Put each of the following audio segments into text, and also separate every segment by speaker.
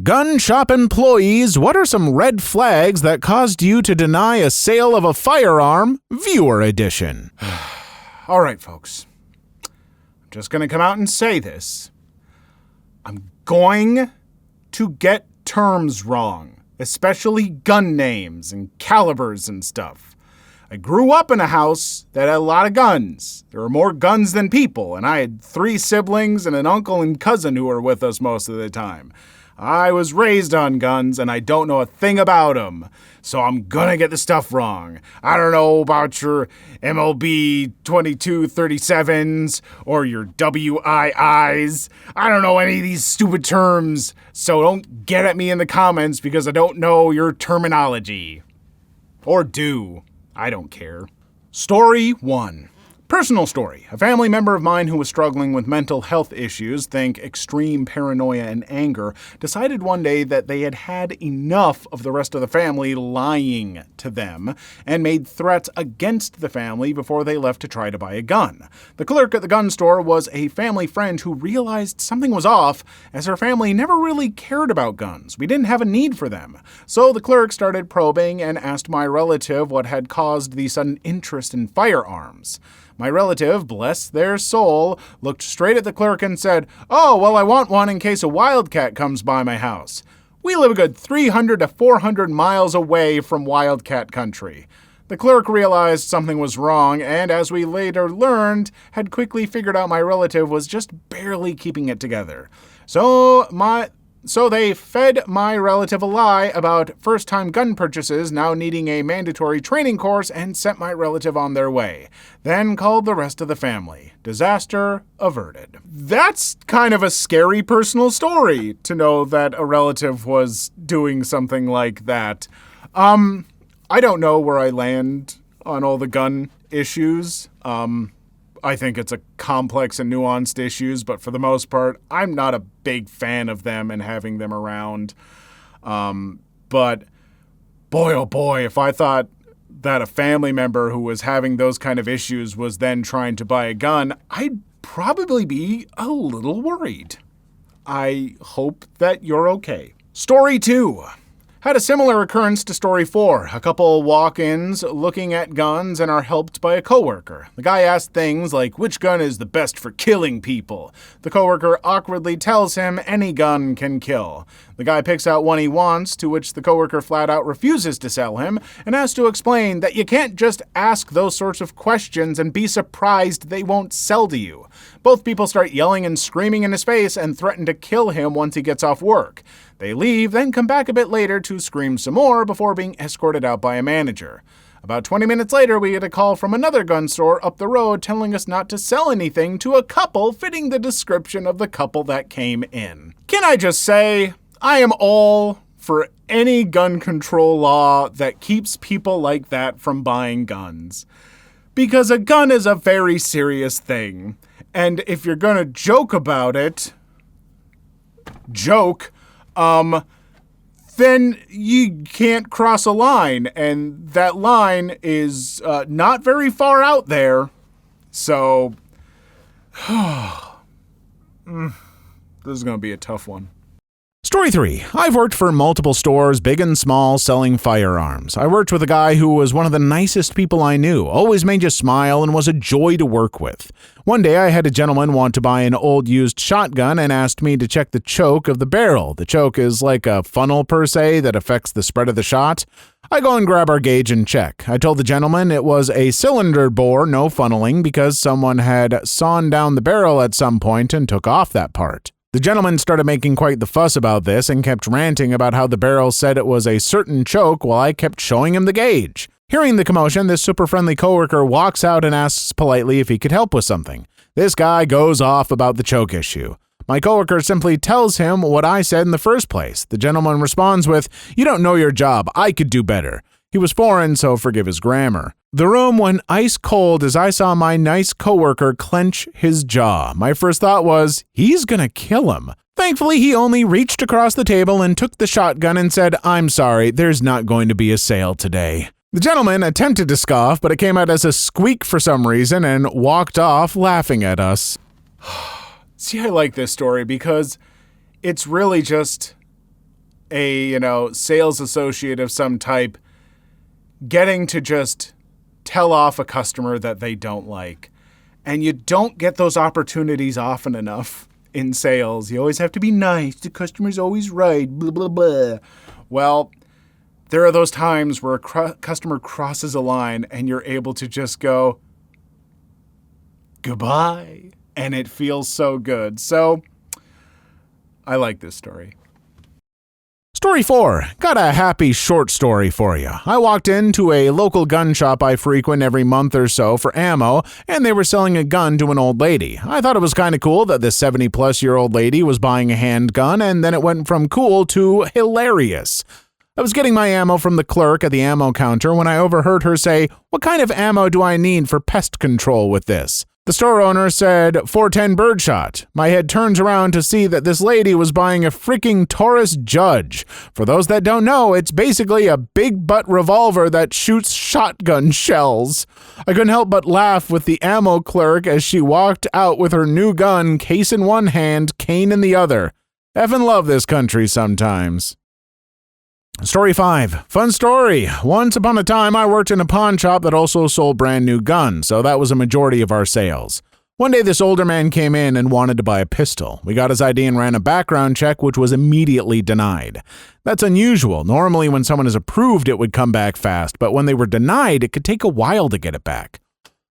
Speaker 1: Gun shop employees, what are some red flags that caused you to deny a sale of a firearm? Viewer edition.
Speaker 2: All right, folks. I'm just going to come out and say this. I'm going to get terms wrong, especially gun names and calibers and stuff. I grew up in a house that had a lot of guns. There were more guns than people, and I had 3 siblings and an uncle and cousin who were with us most of the time. I was raised on guns, and I don't know a thing about them, so I'm gonna get the stuff wrong. I don't know about your MLB 2237s or your WIIs. I don't know any of these stupid terms, so don't get at me in the comments because I don't know your terminology. Or do. I don't care. Story 1. Personal story. A family member of mine who was struggling with mental health issues, think extreme paranoia and anger, decided one day that they had had enough of the rest of the family lying to them and made threats against the family before they left to try to buy a gun. The clerk at the gun store was a family friend who realized something was off as her family never really cared about guns. We didn't have a need for them. So the clerk started probing and asked my relative what had caused the sudden interest in firearms. My relative, bless their soul, looked straight at the clerk and said, "Oh, well, I want one in case a wildcat comes by my house." We live a good 300 to 400 miles away from wildcat country. The clerk realized something was wrong and, as we later learned, had quickly figured out my relative was just barely keeping it together. So they fed my relative a lie about first-time gun purchases now needing a mandatory training course and sent my relative on their way. Then called the rest of the family. Disaster averted. That's kind of a scary personal story to know that a relative was doing something like that. I don't know where I land on all the gun issues. I think it's a complex and nuanced issues, but for the most part, I'm not a big fan of them and having them around. But boy, oh boy, if I thought that a family member who was having those kind of issues was then trying to buy a gun, I'd probably be a little worried. I hope that you're okay. Story 2. Had a similar occurrence to story 4. A couple walk-ins looking at guns and are helped by a coworker. The guy asked things like, which gun is the best for killing people? The coworker awkwardly tells him any gun can kill. The guy picks out one he wants, to which the coworker flat out refuses to sell him and has to explain that you can't just ask those sorts of questions and be surprised they won't sell to you. Both people start yelling and screaming in his face and threaten to kill him once he gets off work. They leave, then come back a bit later to scream some more before being escorted out by a manager. About 20 minutes later, we get a call from another gun store up the road telling us not to sell anything to a couple fitting the description of the couple that came in. Can I just say, I am all for any gun control law that keeps people like that from buying guns. Because a gun is a very serious thing. And if you're gonna joke about it, then you can't cross a line, and that line is not very far out there. So, this is going to be a tough one.
Speaker 1: Story 3. I've worked for multiple stores, big and small, selling firearms. I worked with a guy who was one of the nicest people I knew, always made you smile, and was a joy to work with. One day I had a gentleman want to buy an old used shotgun and asked me to check the choke of the barrel. The choke is like a funnel per se that affects the spread of the shot. I go and grab our gauge and check. I told the gentleman it was a cylinder bore, no funneling, because someone had sawn down the barrel at some point and took off that part. The gentleman started making quite the fuss about this and kept ranting about how the barrel said it was a certain choke while I kept showing him the gauge. Hearing the commotion, this super friendly coworker walks out and asks politely if he could help with something. This guy goes off about the choke issue. My coworker simply tells him what I said in the first place. The gentleman responds with, "You don't know your job. I could do better." He was foreign, so forgive his grammar. The room went ice cold as I saw my nice coworker clench his jaw. My first thought was, he's gonna kill him. Thankfully, he only reached across the table and took the shotgun and said, "I'm sorry, there's not going to be a sale today." The gentleman attempted to scoff, but it came out as a squeak for some reason and walked off laughing at us.
Speaker 2: See, I like this story because it's really just a, sales associate of some type getting to just tell off a customer that they don't like. And you don't get those opportunities often enough in sales. You always have to be nice. The customer's always right. Blah, blah, blah. Well, there are those times where a customer crosses a line and you're able to just go, goodbye. And it feels so good. So I like this story.
Speaker 1: Story 4. Got a happy short story for you. I walked into a local gun shop I frequent every month or so for ammo, and they were selling a gun to an old lady. I thought it was kind of cool that this 70-plus-year-old lady was buying a handgun, and then it went from cool to hilarious. I was getting my ammo from the clerk at the ammo counter when I overheard her say, "What kind of ammo do I need for pest control with this?" The store owner said, "410 birdshot." My head turns around to see that this lady was buying a freaking Taurus Judge. For those that don't know, it's basically a big butt revolver that shoots shotgun shells. I couldn't help but laugh with the ammo clerk as she walked out with her new gun, case in one hand, cane in the other. Effing love this country sometimes. Story 5. Fun story. Once upon a time, I worked in a pawn shop that also sold brand new guns, so that was a majority of our sales. One day, this older man came in and wanted to buy a pistol. We got his ID and ran a background check, which was immediately denied. That's unusual. Normally, when someone is approved, it would come back fast, but when they were denied, it could take a while to get it back.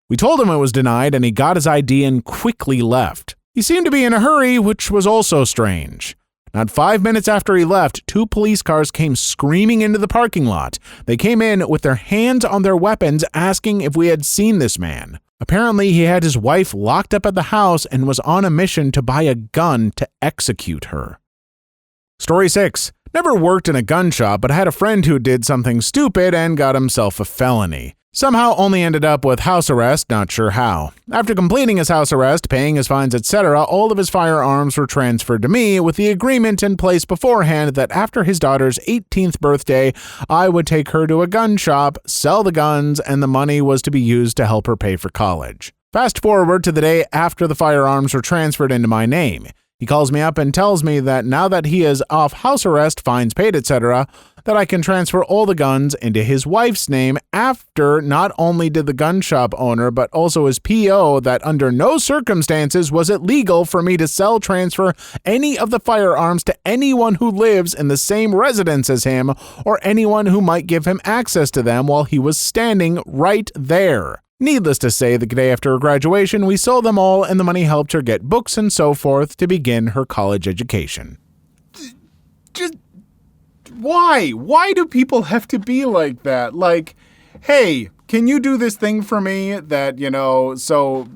Speaker 1: We told him it was denied, and he got his ID and quickly left. He seemed to be in a hurry, which was also strange. Not 5 minutes after he left, 2 police cars came screaming into the parking lot. They came in with their hands on their weapons, asking if we had seen this man. Apparently, he had his wife locked up at the house and was on a mission to buy a gun to execute her. Story 6. Never worked in a gun shop, but I had a friend who did something stupid and got himself a felony. Somehow only ended up with house arrest, not sure how. After completing his house arrest, paying his fines, etc., all of his firearms were transferred to me with the agreement in place beforehand that after his daughter's 18th birthday, I would take her to a gun shop, sell the guns, and the money was to be used to help her pay for college. Fast forward to the day after the firearms were transferred into my name. He calls me up and tells me that now that he is off house arrest, fines paid, etc., that I can transfer all the guns into his wife's name after not only did the gun shop owner, but also his PO that under no circumstances was it legal for me to sell, transfer any of the firearms to anyone who lives in the same residence as him or anyone who might give him access to them while he was standing right there. Needless to say, the day after her graduation, we sold them all and the money helped her get books and so forth to begin her college education.
Speaker 2: Just why? Why do people have to be like that? Like, hey, can you do this thing for me that, so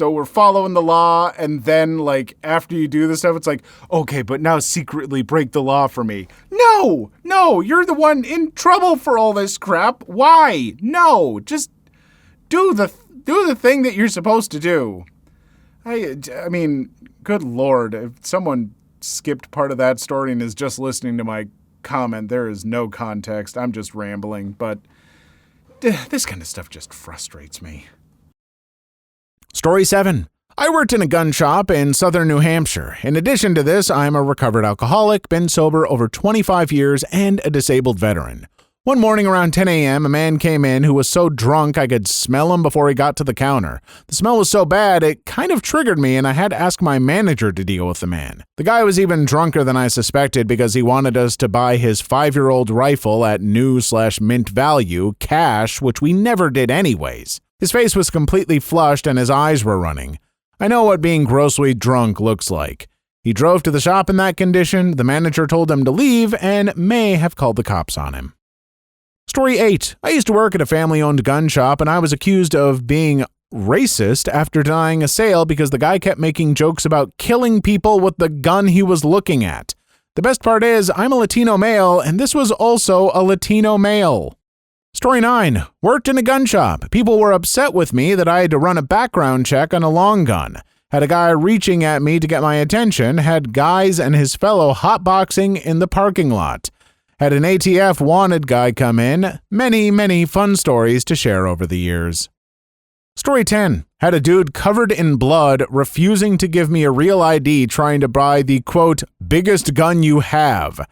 Speaker 2: we're following the law, and then, like, after you do this stuff, it's like, okay, but now secretly break the law for me. No, you're the one in trouble for all this crap. Why? No, just do the thing that you're supposed to do. I mean, good Lord, if someone skipped part of that story and is just listening to my comment, there is no context. I'm just rambling, but this kind of stuff just frustrates me.
Speaker 1: Story 7. I worked in a gun shop in southern New Hampshire. In addition to this, I'm a recovered alcoholic, been sober over 25 years, and a disabled veteran. One morning around 10 a.m., a man came in who was so drunk I could smell him before he got to the counter. The smell was so bad, it kind of triggered me, and I had to ask my manager to deal with the man. The guy was even drunker than I suspected because he wanted us to buy his 5-year-old rifle at new/mint value, cash, which we never did anyways. His face was completely flushed and his eyes were running. I know what being grossly drunk looks like. He drove to the shop in that condition, the manager told him to leave, and may have called the cops on him. Story 8. I used to work at a family-owned gun shop, and I was accused of being racist after denying a sale because the guy kept making jokes about killing people with the gun he was looking at. The best part is, I'm a Latino male, and this was also a Latino male. Story 9. Worked in a gun shop. People were upset with me that I had to run a background check on a long gun. Had a guy reaching at me to get my attention, had guys and his fellow hotboxing in the parking lot. Had an ATF wanted guy come in. Many fun stories to share over the years. Story 10. Had a dude covered in blood refusing to give me a real ID trying to buy the, quote, biggest gun you have.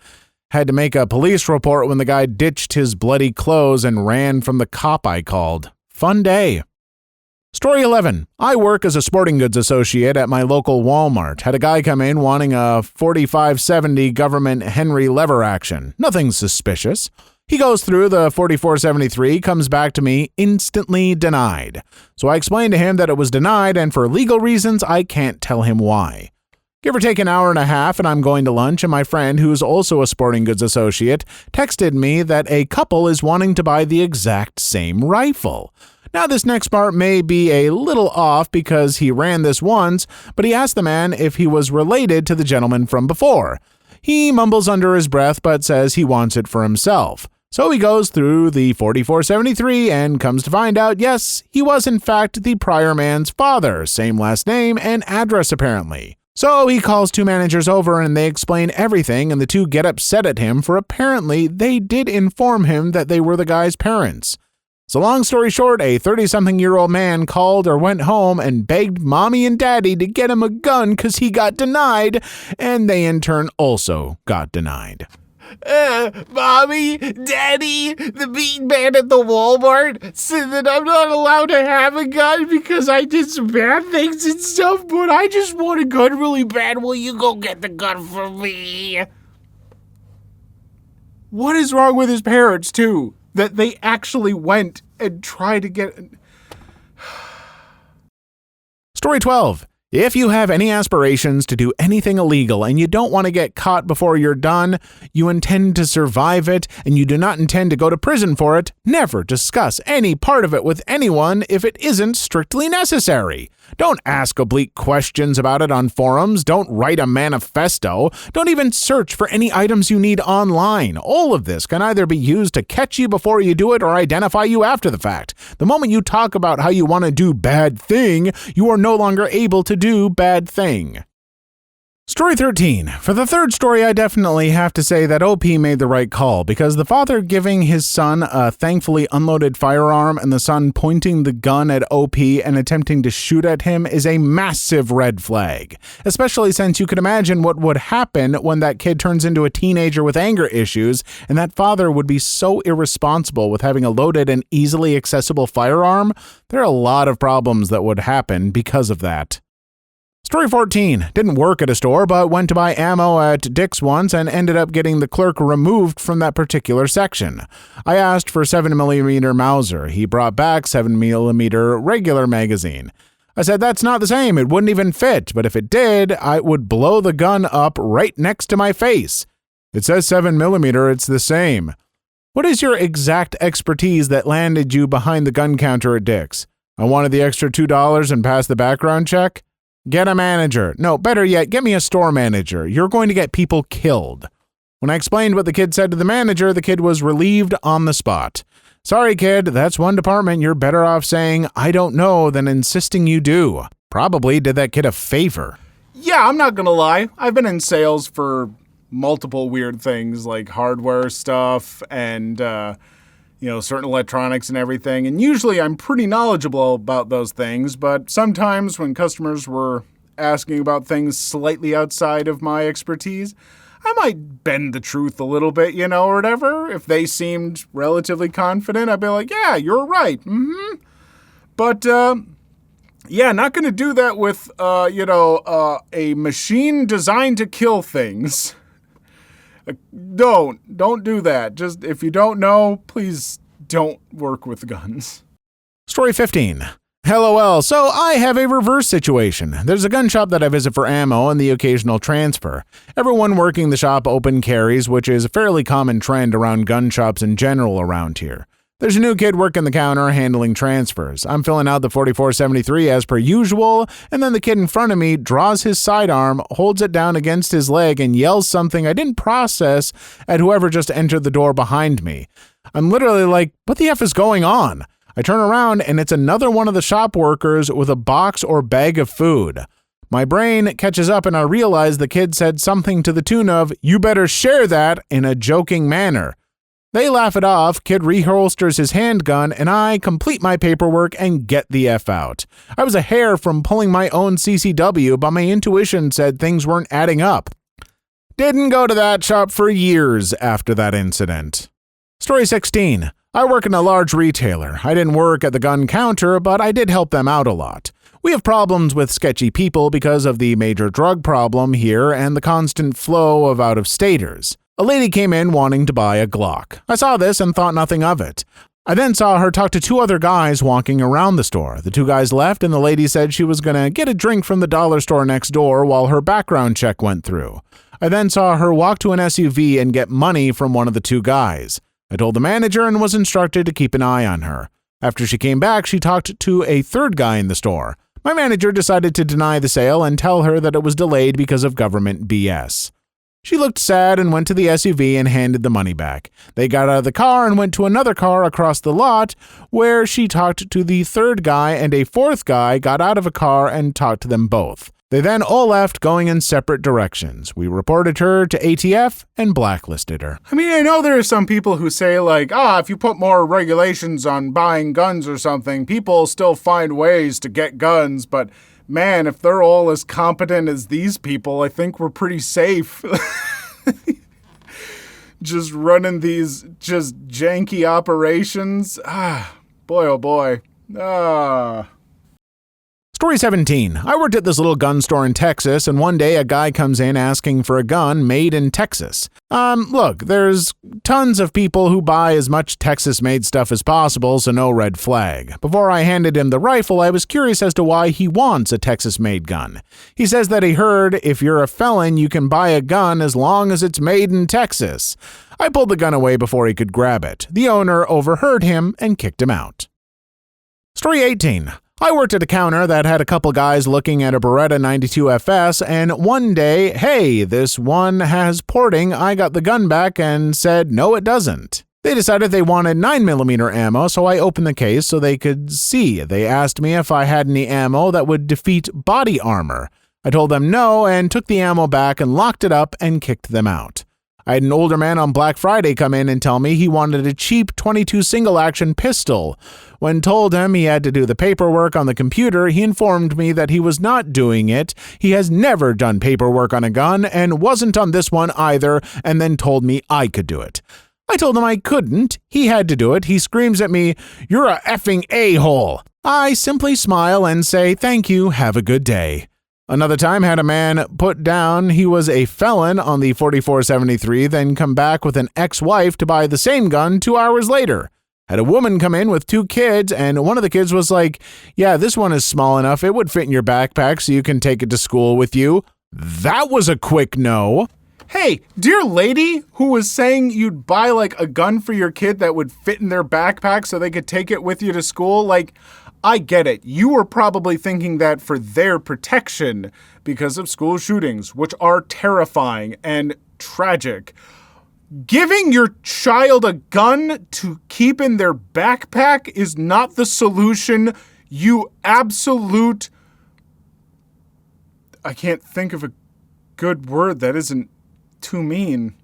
Speaker 1: Had to make a police report when the guy ditched his bloody clothes and ran from the cop I called. Fun day. Story 11. I work as a sporting goods associate at my local Walmart. Had a guy come in wanting a 4570 government Henry lever action. Nothing suspicious. He goes through the 4473, comes back to me, instantly denied. So I explained to him that it was denied, and for legal reasons, I can't tell him why. Give or take an hour and a half, and I'm going to lunch, and my friend, who's also a sporting goods associate, texted me that a couple is wanting to buy the exact same rifle. Now, this next part may be a little off because he ran this once, but he asked the man if he was related to the gentleman from before. He mumbles under his breath, but says he wants it for himself. So he goes through the 4473 and comes to find out, yes, he was in fact the prior man's father, same last name and address apparently. So he calls two managers over and they explain everything, and the two get upset at him for apparently they did inform him that they were the guy's parents. So long story short, a 30-something-year-old man called or went home and begged mommy and daddy to get him a gun because he got denied, and they in turn also got denied.
Speaker 2: Mommy, Daddy, the mean man at the Walmart said that I'm not allowed to have a gun because I did some bad things and stuff, but I just want a gun really bad. Will you go get the gun for me? What is wrong with his parents, too? That they actually went and tried to get...
Speaker 1: Story 12. If you have any aspirations to do anything illegal and you don't want to get caught before you're done, you intend to survive it, and you do not intend to go to prison for it, never discuss any part of it with anyone if it isn't strictly necessary. Don't ask oblique questions about it on forums. Don't write a manifesto. Don't even search for any items you need online. All of this can either be used to catch you before you do it or identify you after the fact. The moment you talk about how you want to do bad thing, you are no longer able to do bad thing. Story 13. For the third story, I definitely have to say that OP made the right call, because the father giving his son a thankfully unloaded firearm and the son pointing the gun at OP and attempting to shoot at him is a massive red flag, especially since you can imagine what would happen when that kid turns into a teenager with anger issues, and that father would be so irresponsible with having a loaded and easily accessible firearm. There are a lot of problems that would happen because of that. Story 14. Didn't work at a store, but went to buy ammo at Dick's once and ended up getting the clerk removed from that particular section. I asked for 7mm Mauser. He brought back 7mm regular magazine. I said that's not the same. It wouldn't even fit, but if it did, I would blow the gun up right next to my face. It says 7mm, it's the same. What is your exact expertise that landed you behind the gun counter at Dick's? I wanted the extra $2 and passed the background check? Get a manager. No, better yet, get me a store manager. You're going to get people killed. When I explained what the kid said to the manager, the kid was relieved on the spot. Sorry, kid, that's one department you're better off saying, I don't know, than insisting you do. Probably did that kid a favor.
Speaker 2: Yeah, I'm not gonna lie. I've been in sales for multiple weird things like hardware stuff and, certain electronics and everything. And usually I'm pretty knowledgeable about those things, but sometimes when customers were asking about things slightly outside of my expertise, I might bend the truth a little bit, or whatever. If they seemed relatively confident, I'd be like, yeah, you're right. But, not going to do that with, a machine designed to kill things. Don't do that. Just, if you don't know, please don't work with guns.
Speaker 1: Story 15. LOL. So I have a reverse situation. There's a gun shop that I visit for ammo and the occasional transfer. Everyone working the shop open carries, which is a fairly common trend around gun shops in general around here. There's a new kid working the counter handling transfers. I'm filling out the 4473 as per usual, and then the kid in front of me draws his sidearm, holds it down against his leg, and yells something I didn't process at whoever just entered the door behind me. I'm literally like, what the F is going on? I turn around and it's another one of the shop workers with a box or bag of food. My brain catches up and I realize the kid said something to the tune of, "You better share that," in a joking manner. They laugh it off, kid reholsters his handgun, and I complete my paperwork and get the F out. I was a hair from pulling my own CCW, but my intuition said things weren't adding up. Didn't go to that shop for years after that incident. Story 16. I work in a large retailer. I didn't work at the gun counter, but I did help them out a lot. We have problems with sketchy people because of the major drug problem here and the constant flow of out-of-staters. A lady came in wanting to buy a Glock. I saw this and thought nothing of it. I then saw her talk to two other guys walking around the store. The two guys left and the lady said she was going to get a drink from the dollar store next door while her background check went through. I then saw her walk to an SUV and get money from one of the two guys. I told the manager and was instructed to keep an eye on her. After she came back, she talked to a third guy in the store. My manager decided to deny the sale and tell her that it was delayed because of government BS. She looked sad and went to the SUV and handed the money back. They got out of the car and went to another car across the lot where she talked to the third guy, and a fourth guy got out of a car and talked to them both. They then all left going in separate directions. We reported her to ATF and blacklisted her.
Speaker 2: I mean, I know there are some people who say like, if you put more regulations on buying guns or something, people still find ways to get guns, but man, if they're all as competent as these people, I think we're pretty safe. Just running these just janky operations. Boy, oh boy.
Speaker 1: Story 17. I worked at this little gun store in Texas, and one day a guy comes in asking for a gun made in Texas. Look, there's tons of people who buy as much Texas-made stuff as possible, so no red flag. Before I handed him the rifle, I was curious as to why he wants a Texas-made gun. He says that he heard if you're a felon, you can buy a gun as long as it's made in Texas. I pulled the gun away before he could grab it. The owner overheard him and kicked him out. Story 18. I worked at a counter that had a couple guys looking at a Beretta 92 FS, and one day, hey, this one has porting. I got the gun back and said, no, it doesn't. They decided they wanted 9mm ammo, so I opened the case so they could see. They asked me if I had any ammo that would defeat body armor. I told them no and took the ammo back and locked it up and kicked them out. I had an older man on Black Friday come in and tell me he wanted a cheap .22 single-action pistol. When told him he had to do the paperwork on the computer, he informed me that he was not doing it. He has never done paperwork on a gun and wasn't on this one either, and then told me I could do it. I told him I couldn't. He had to do it. He screams at me, "You're a effing a-hole." I simply smile and say, "Thank you, have a good day." Another time had a man put down he was a felon on the 4473, then come back with an ex-wife to buy the same gun 2 hours later. Had a woman come in with 2 kids, and one of the kids was like, "Yeah, this one is small enough. It would fit in your backpack so you can take it to school with you." That was a quick no.
Speaker 2: Hey, dear lady who was saying you'd buy like a gun for your kid that would fit in their backpack so they could take it with you to school, like, I get it. You were probably thinking that for their protection because of school shootings, which are terrifying and tragic. Giving your child a gun to keep in their backpack is not the solution, you absolute... I can't think of a good word that isn't too mean.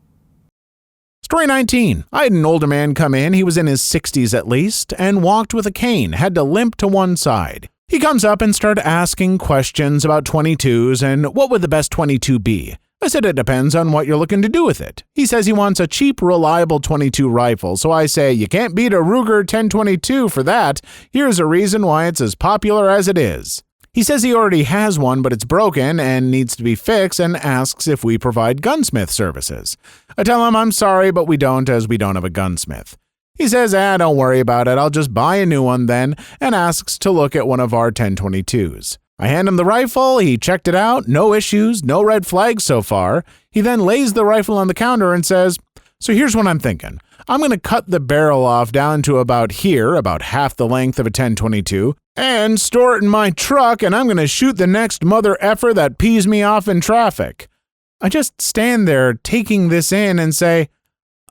Speaker 1: Story 19. I had an older man come in, he was in his 60s at least, and walked with a cane, had to limp to one side. He comes up and started asking questions about 22s and what would the best 22 be. I said it depends on what you're looking to do with it. He says he wants a cheap, reliable 22 rifle, so I say, you can't beat a Ruger 1022 for that. Here's a reason why it's as popular as it is. He says he already has one, but it's broken and needs to be fixed, and asks if we provide gunsmith services. I tell him I'm sorry, but we don't, as we don't have a gunsmith. He says, don't worry about it, I'll just buy a new one then, and asks to look at one of our 1022s. I hand him the rifle, he checked it out, no issues, no red flags so far. He then lays the rifle on the counter and says, so here's what I'm thinking. I'm going to cut the barrel off down to about here, about half the length of a 1022, and store it in my truck, and I'm going to shoot the next mother effer that pees me off in traffic. I just stand there taking this in and say,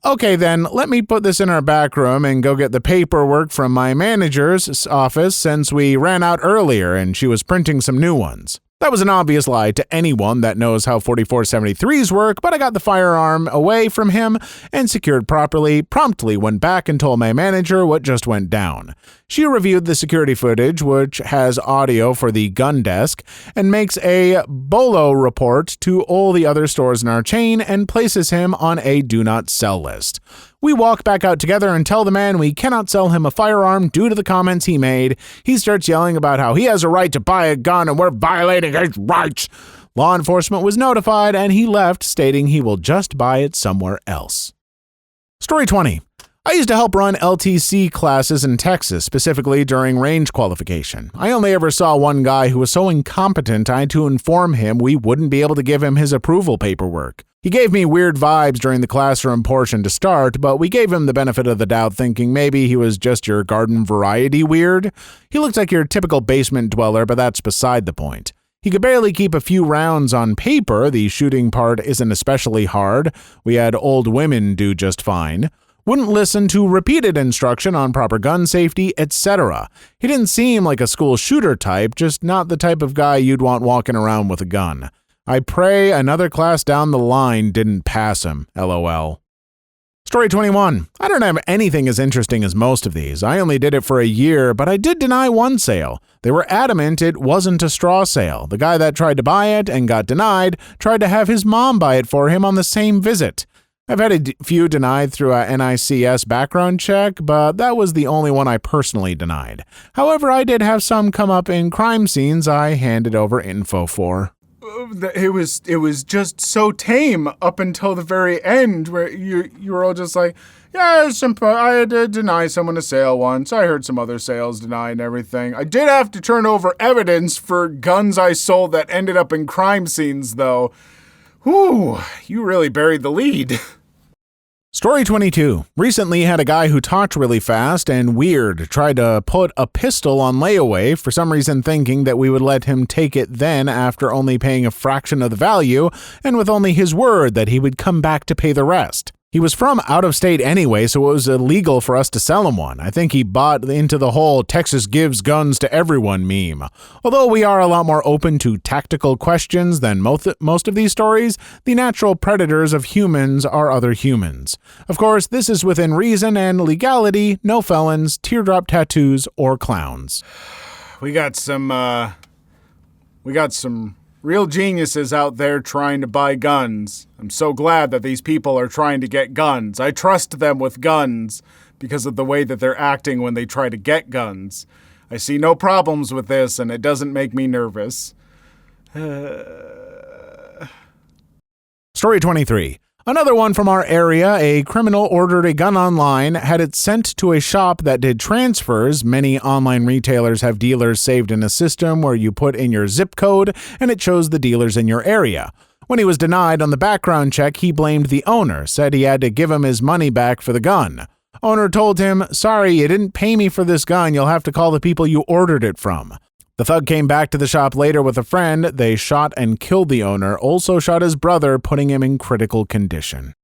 Speaker 1: okay then, let me put this in our back room and go get the paperwork from my manager's office since we ran out earlier and she was printing some new ones. That was an obvious lie to anyone that knows how 4473s work, but I got the firearm away from him and secured properly, promptly went back and told my manager what just went down. She reviewed the security footage, which has audio for the gun desk, and makes a bolo report to all the other stores in our chain and places him on a do not sell list. We walk back out together and tell the man we cannot sell him a firearm due to the comments he made. He starts yelling about how he has a right to buy a gun and we're violating his rights. Law enforcement was notified and he left, stating he will just buy it somewhere else. Story 20. I used to help run LTC classes in Texas, specifically during range qualification. I only ever saw one guy who was so incompetent I had to inform him we wouldn't be able to give him his approval paperwork. He gave me weird vibes during the classroom portion to start, but we gave him the benefit of the doubt, thinking maybe he was just your garden variety weird. He looked like your typical basement dweller, but that's beside the point. He could barely keep a few rounds on paper. The shooting part isn't especially hard. We had old women do just fine. Wouldn't listen to repeated instruction on proper gun safety, etc. He didn't seem like a school shooter type, just not the type of guy you'd want walking around with a gun. I pray another class down the line didn't pass him, LOL. Story 21. I don't have anything as interesting as most of these. I only did it for a year, but I did deny one sale. They were adamant it wasn't a straw sale. The guy that tried to buy it and got denied tried to have his mom buy it for him on the same visit. I've had a few denied through a NICS background check, but that was the only one I personally denied. However, I did have some come up in crime scenes I handed over info for.
Speaker 2: It was just so tame up until the very end, where you were all just like, yeah, I had to deny someone a sale once. I heard some other sales denied and everything. I did have to turn over evidence for guns I sold that ended up in crime scenes, though. Whew, you really buried the lead.
Speaker 1: Story 22. Recently had a guy who talked really fast and weird tried to put a pistol on layaway, for some reason thinking that we would let him take it then after only paying a fraction of the value and with only his word that he would come back to pay the rest. He was from out of state anyway, so it was illegal for us to sell him one. I think he bought into the whole Texas gives guns to everyone meme. Although we are a lot more open to tactical questions than most of these stories, the natural predators of humans are other humans. Of course, this is within reason and legality, no felons, teardrop tattoos, or clowns.
Speaker 2: We got some real geniuses out there trying to buy guns. I'm so glad that these people are trying to get guns. I trust them with guns because of the way that they're acting when they try to get guns. I see no problems with this, and it doesn't make me nervous.
Speaker 1: Story 23. Another one from our area, a criminal ordered a gun online, had it sent to a shop that did transfers. Many online retailers have dealers saved in a system where you put in your zip code and it shows the dealers in your area. When he was denied on the background check, he blamed the owner, said he had to give him his money back for the gun. Owner told him, "Sorry, you didn't pay me for this gun. You'll have to call the people you ordered it from." The thug came back to the shop later with a friend. They shot and killed the owner, also shot his brother, putting him in critical condition.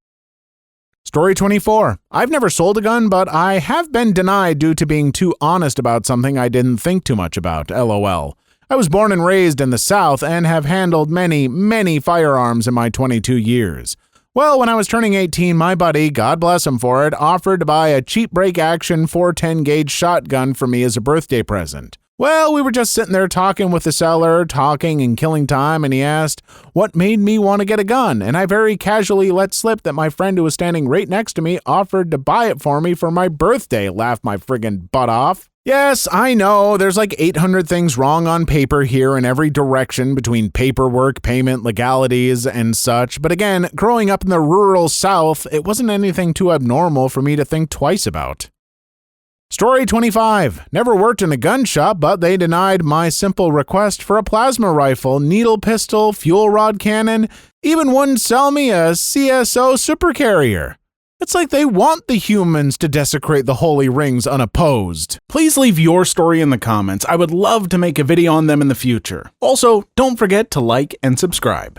Speaker 1: Story 24. I've never sold a gun, but I have been denied due to being too honest about something I didn't think too much about, LOL. I was born and raised in the South and have handled many firearms in my 22 years. Well, when I was turning 18, my buddy, God bless him for it, offered to buy a cheap break action 410 gauge shotgun for me as a birthday present. Well, we were just sitting there talking with the seller, talking and killing time, and he asked what made me want to get a gun, and I very casually let slip that my friend who was standing right next to me offered to buy it for me for my birthday. Laughed my friggin' butt off. Yes, I know, there's like 800 things wrong on paper here in every direction between paperwork, payment, legalities, and such, but again, growing up in the rural South, it wasn't anything too abnormal for me to think twice about. Story 25. Never worked in a gun shop, but they denied my simple request for a plasma rifle, needle pistol, fuel rod cannon, even wouldn't sell me a CSO supercarrier. It's like they want the humans to desecrate the holy rings unopposed. Please leave your story in the comments. I would love to make a video on them in the future. Also, don't forget to like and subscribe.